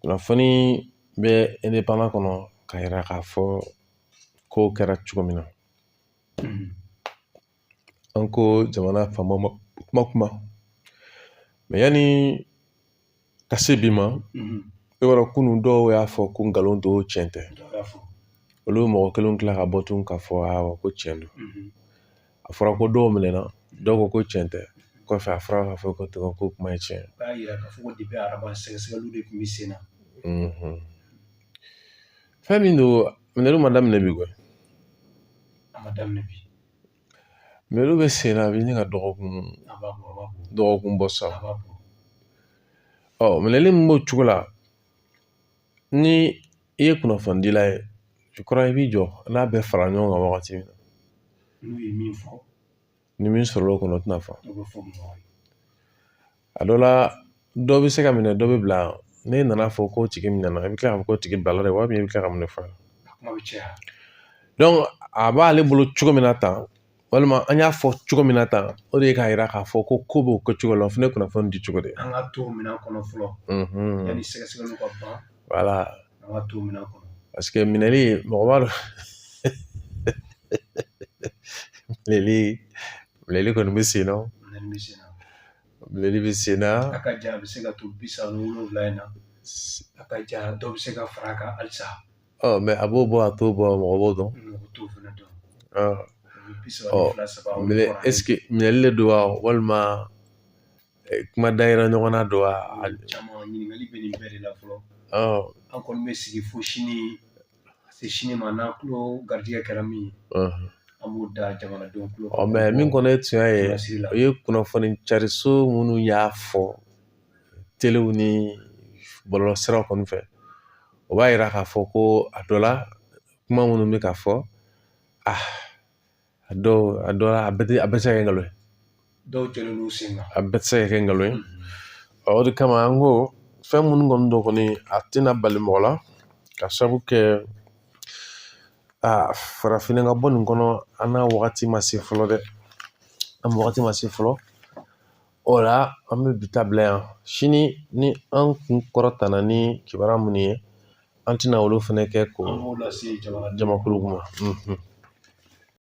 kunnafoni bɛ indépendant kɔnɔ ka yira k'a fɔ ko kɛra cogo min na. An ko jamana faama ma kuma mais yanni ka se bi ma i b'a dɔn kunun dɔw y'a fɔ ko nkalon don tiɲɛ tɛ. Olu mɔgɔ kelen tila ka bɔ tun k'a fɔ awɔ ko tiɲɛ don. A fɔra ko dɔw minɛna dɔw ko tiɲɛ tɛ. Kɔfɛ a fɔra k'a fɔ ko kuma ye tiɲɛ. B'a yira k'a fɔ ko depuis araba sɛgɛsɛgɛliw de tun bɛ sen na. Fɛn min don minɛliw ma daminɛ bi koyi. A ma daminɛ bi. mais olu bɛ sen na a bɛ ɲini ka dɔgɔkun bɔ sa minɛli min b'o cogo la ni i ye kunnafonidila ye jukɔrɔ i b'i jɔ n'a bɛɛ fara ɲɔgɔn kan wagati min na ni min sɔrɔla o kɔnɔ o tɛna fɔ a dɔ la dɔ bɛ se ka minɛ dɔ bɛ bila ne nana fɔ ko tigi minɛna i bɛ tila k'a fɔ ko tigi bilala de wa i bɛ tila ka minɛ fa donc a b'ale bolo cogo min na tan walima an y'a fɔ cogo min na tan o de ye k'a yira k'a fɔ ko b'o kɛcogo la o fana ye kunnafoni di cogo de ye an ka to minɛn kɔnɔ fɔlɔ yanni sɛgɛsɛgɛliw ka ban voilà an ka to minɛn kɔnɔ parce que minɛli mɔgɔ b'a dɔn minɛli kɔni bɛ sen na minɛli bɛ sen na a ka jan a bɛ se ka to 37 in na a ka jan dɔw bɛ se ka fara a kan halisa mais a b'o bɔ a t'o bɔ mɔgɔ b'o dɔn t'o fana dɔn est-ce que minɛli de don wa walima kuma dayira ɲɔgɔn na don wa caman ɲininkali bɛ nin bɛɛ de la fɔlɔ an kɔni bɛ sigi fo sini se sini ma n'an tulo garijɛgɛ kɛra min ye an b'o da jamanadenw tulo mais min kɔni ye tiɲɛ ye o ye kunnafoni cariso minnu y'a fɔ telew ni bɔlɔlɔsiraw kɔni fɛ o b'a yira k'a fɔ ko a dɔ la kuma minnu bɛ ka fɔ a dɔ la a bɛɛ tɛ se ka kɛ nkalon ye dɔw jɔlen n'u sen kan a bɛɛ tɛ se ka kɛ nkalon ye o de kama an ko fɛn minnu kɔni dɔ kɔni a tɛna bali mɔgɔ la ka sababu kɛ farafinna ka bɔ nin kɔnɔ an n'a wagati ma se fɔlɔ dɛ an wagati ma se fɔlɔ o la an bɛ bi ta bila yan sini ni an kun kɔrɔtanna ni kibaruya minnu ye an tɛna olu fana kɛ ko jamakulu ma